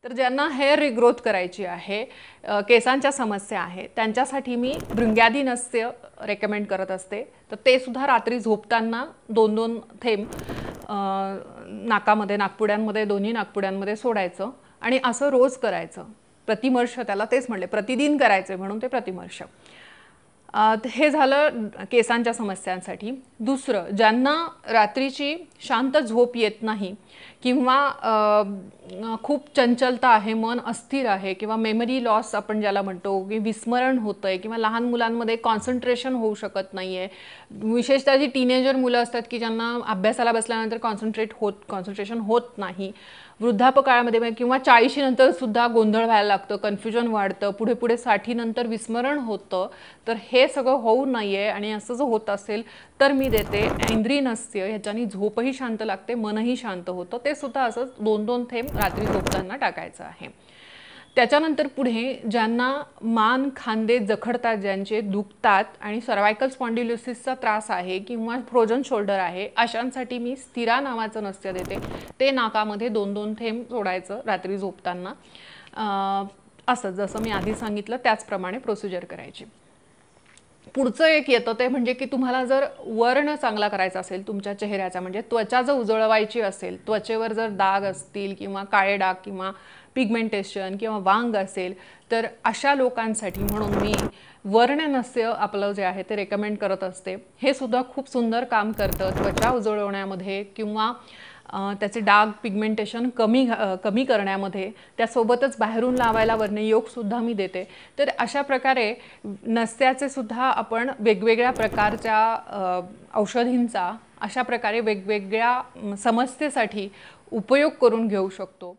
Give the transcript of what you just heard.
तर ज्यांना hair regrowth करायची आहे, केसांच्या समस्या आहे, त्यांच्यासाठी मी भृंग्यादी नस्य रेकमेंड करत असते। तर ते सुद्धा रात्री झोपताना 2-2 थेंब नाकामध्ये, नाकपुड्यांमध्ये, दोन्ही नाकपुड्यांमध्ये सोडायचं आणि असं रोज करायचं। प्रतिमर्ष, त्याला तेच म्हणले प्रतिदिन करायचे म्हणून ते प्रतिमर्ष। हे झालं केसांच्या समस्यांसाठी। दुसरं, ज्यांना रात्रीची शांत झोप येत नाही किंवा खूप चंचलता आहे, मन अस्थिर आहे किंवा मेमरी लॉस आपण ज्याला म्हणतो की विस्मरण होतंय किंवा लहान मुलांमध्ये कॉन्सन्ट्रेशन होऊ शकत नाहीये, विशेषतः जी टीनेजर मुलं असतात की ज्यांना अभ्यासाला बसल्यानंतर कॉन्सन्ट्रेशन होत नाही, वृद्धापकाळामध्ये किंवा 40 नंतर सुद्धा गोंधळ व्हायला लागतं, कन्फ्युजन वाढतं, पुढे पुढे 60 नंतर विस्मरण होतं। तर हे सगळं होऊ नये आणि असं जर होत असेल तर मी देते ऐंद्री नस्य। ह्याच्यानी झोपही शांत लागते, मनही शांत होतं। ते सुद्धा असं 2-2 थेंब रात्री झोपताना टाकायचं आहे। त्याच्यानंतर पुढे ज्यांना मान खांदे जखडतात, ज्यांचे दुखतात आणि सर्वायकल स्पॉन्डिलोसिसचा त्रास आहे किंवा फ्रोजन शोल्डर आहे, अशांसाठी मी स्थिरा नावाचं नस्य देते। ते नाकामध्ये 2-2 थेंब सोडायचं रात्री झोपताना। असं जसं मी आधी सांगितलं त्याचप्रमाणे प्रोसिजर करायची। पुढचं एक येतं ते म्हणजे की तुम्हाला जर वर्ण चांगला करायचा असेल तुमच्या चेहऱ्याचा, म्हणजे त्वचा जर उजळवायची असेल, त्वचेवर जर डाग असतील किंवा काळे डाग किंवा पिगमेंटेशन किंवा वांग असेल, तर अशा लोकांसाठी म्हणून मी वर्णनस्य आपलं जे आहे ते रेकमेंड करत असते। हे सुद्धा खूप सुंदर काम करतं त्वचा उजळवण्यामध्ये किंवा त्याचे डाग पिगमेंटेशन कमी करण्यामध्ये। त्यासोबतच बाहेरून लावायला वर्णयोग सुद्धा मी देते। तर अशा प्रकारे नस्याचे सुद्धा आपण वेगवेगळ्या प्रकारच्या औषधींचा अशा प्रकारे वेगवेगळ्या समस्येसाठी उपयोग करून घेऊ शकतो।